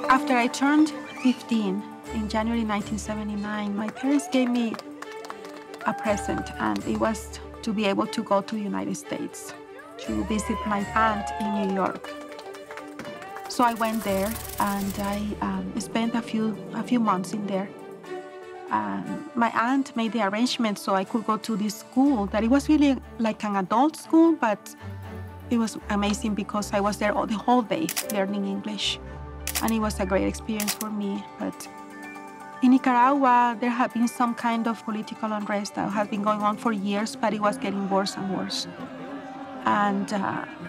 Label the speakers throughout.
Speaker 1: After I turned 15 in January 1979, my parents gave me a present, and it was to be able to go to the United States to visit my aunt in New York. So I went there, and I spent a few months in there. My aunt made the arrangement so I could go to this school that it was really like an adult school, but it was amazing because I was there the whole day learning English. And it was a great experience for me. But in Nicaragua, there had been some kind of political unrest that had been going on for years, but it was getting worse and worse. And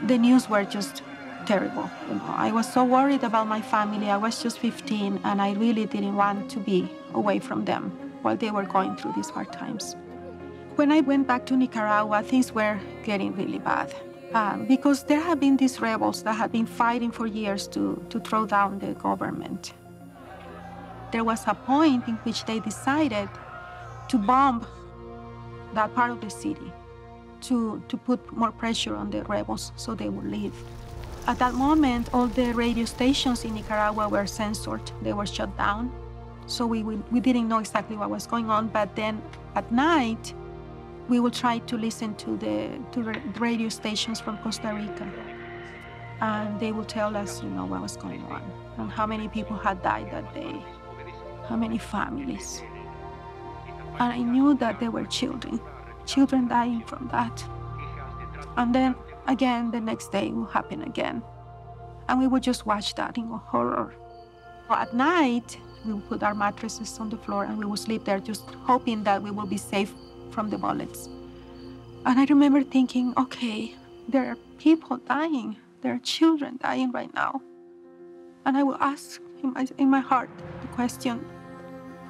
Speaker 1: the news were just terrible. You know, I was so worried about my family. I was just 15, and I really didn't want to be away from them while they were going through these hard times. When I went back to Nicaragua, things were getting really bad. Because there had been these rebels that had been fighting for years to throw down the government. There was a point in which they decided to bomb that part of the city to put more pressure on the rebels so they would leave. At that moment, all the radio stations in Nicaragua were censored. They were shut down. So we didn't know exactly what was going on, but then at night, we would try to listen to the radio stations from Costa Rica. And they would tell us, you know, what was going on and how many people had died that day, how many families. And I knew that there were children dying from that. And then again, the next day it would happen again. And we would just watch that in horror. At night, we would put our mattresses on the floor and we would sleep there just hoping that we would be safe from the bullets. And I remember thinking, okay, there are people dying. There are children dying right now. And I will ask in my heart the question,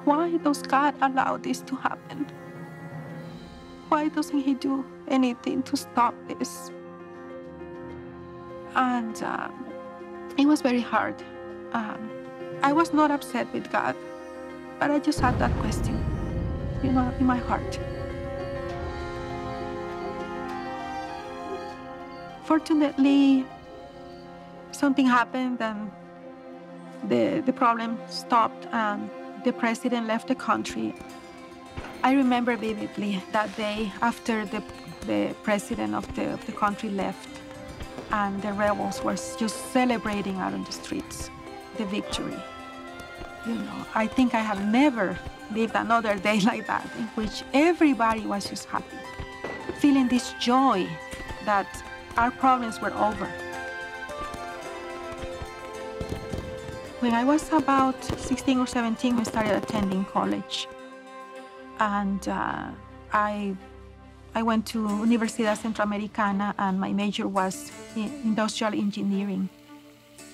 Speaker 1: why does God allow this to happen? Why doesn't He do anything to stop this? And it was very hard. I was not upset with God, but I just had that question, you know, in my heart. Fortunately, something happened and the problem stopped and the president left the country. I remember vividly that day after the president of the country left and the rebels were just celebrating out on the streets the victory. You know, I think I have never lived another day like that in which everybody was just happy, feeling this joy that our problems were over. When I was about 16 or 17, we started attending college. And I went to Universidad Centroamericana, and my major was in industrial engineering.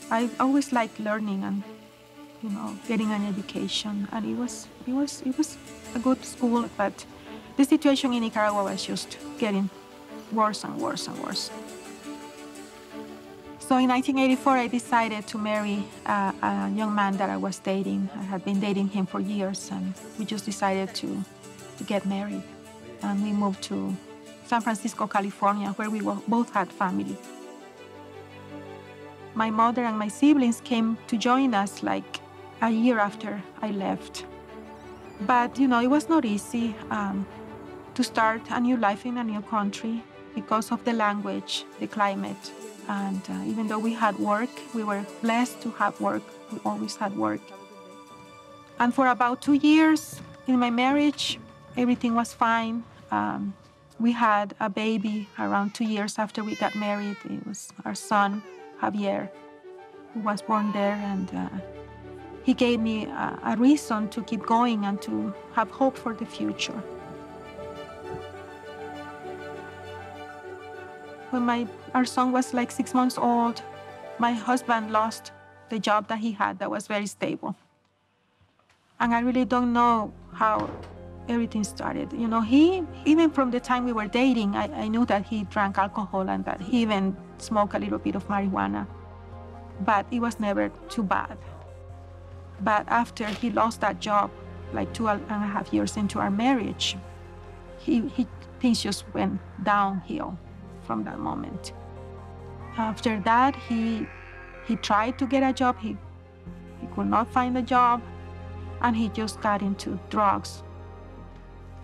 Speaker 1: I always liked learning and, you know, getting an education. And it was a good school, but the situation in Nicaragua was just getting worse and worse and worse. So in 1984, I decided to marry a young man that I was dating. I had been dating him for years, and we just decided to get married. And we moved to San Francisco, California, where we both had family. My mother and my siblings came to join us like a year after I left. But, you know, it was not easy to start a new life in a new country because of the language, the climate. And even though we had work, we were blessed to have work. We always had work. And for about 2 years in my marriage, everything was fine. We had a baby around 2 years after we got married. It was our son, Javier, who was born there. And he gave me a reason to keep going and to have hope for the future. When our son was like 6 months old, my husband lost the job that he had that was very stable. And I really don't know how everything started. You know, even from the time we were dating, I knew that he drank alcohol and that he even smoked a little bit of marijuana. But it was never too bad. But after he lost that job, like 2.5 years into our marriage, things just went downhill from that moment. After that, he tried to get a job. He He could not find a job, and he just got into drugs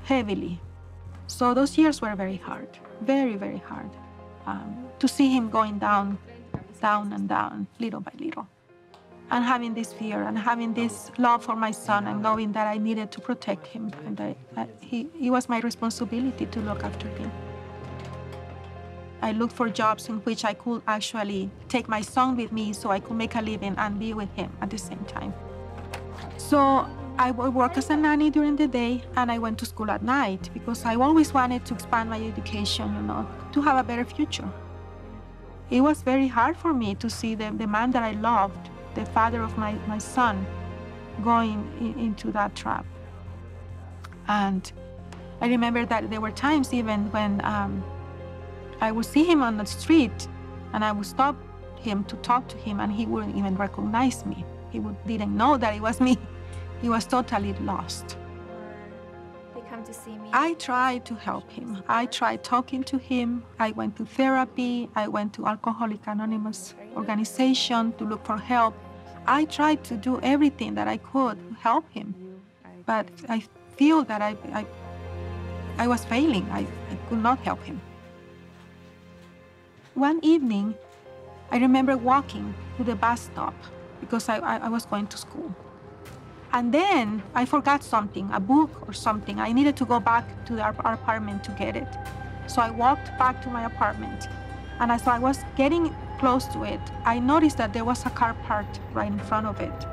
Speaker 1: heavily. So those years were very hard, very, very hard. To see him going down and down, little by little. And having this fear and having this love for my son and knowing that I needed to protect him and that it was my responsibility to look after him. I looked for jobs in which I could actually take my son with me so I could make a living and be with him at the same time. So I would work as a nanny during the day and I went to school at night because I always wanted to expand my education, to have a better future. It was very hard for me to see the man that I loved, the father of my son, going into that trap. And I remember that there were times even when I would see him on the street and I would stop him to talk to him and he wouldn't even recognize me. He didn't know that it was me. He was totally lost.
Speaker 2: They come to see me.
Speaker 1: I tried to help him. I tried talking to him. I went to therapy. I went to Alcoholics Anonymous organization to look for help. I tried to do everything that I could to help him. But I feel that I was failing. I could not help him. One evening, I remember walking to the bus stop because I was going to school. And then I forgot something, a book or something. I needed to go back to our apartment to get it. So I walked back to my apartment. And as I was getting close to it, I noticed that there was a car parked right in front of it.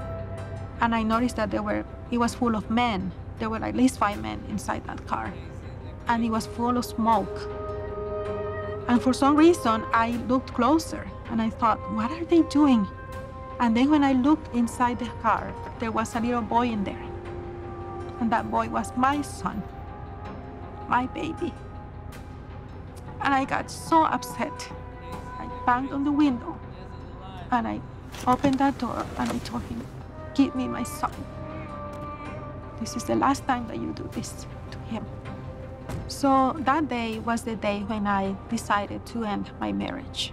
Speaker 1: And I noticed that it was full of men. There were at least 5 men inside that car. And it was full of smoke. And for some reason, I looked closer and I thought, what are they doing? And then when I looked inside the car, there was a little boy in there. And that boy was my son, my baby. And I got so upset. I banged on the window and I opened that door and I told him, give me my son. This is the last time that you do this to him. So that day was the day when I decided to end my marriage.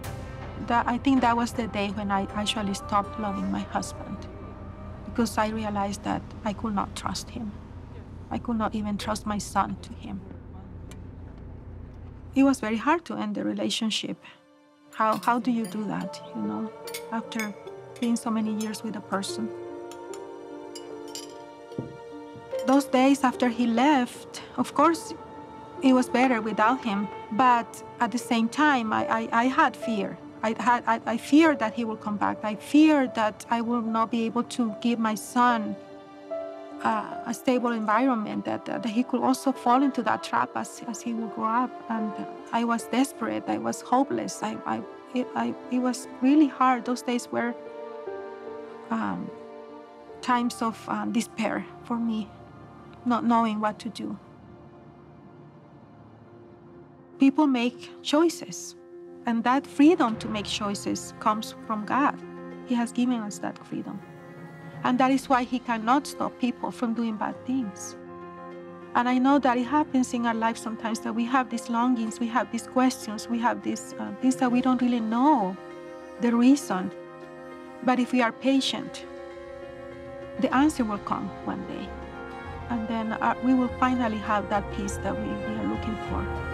Speaker 1: I think that was the day when I actually stopped loving my husband because I realized that I could not trust him. I could not even trust my son to him. It was very hard to end the relationship. How do you do that, after being so many years with a person? Those days after he left, of course, it was better without him, but at the same time, I had fear. I feared that he would come back. I feared that I would not be able to give my son a stable environment, that he could also fall into that trap as he would grow up. And I was desperate. I was hopeless. It was really hard. Those days were times of despair for me, not knowing what to do. People make choices. And that freedom to make choices comes from God. He has given us that freedom. And that is why he cannot stop people from doing bad things. And I know that it happens in our life sometimes that we have these longings, we have these questions, we have these things that we don't really know the reason. But if we are patient, the answer will come one day. And then we will finally have that peace that we are looking for.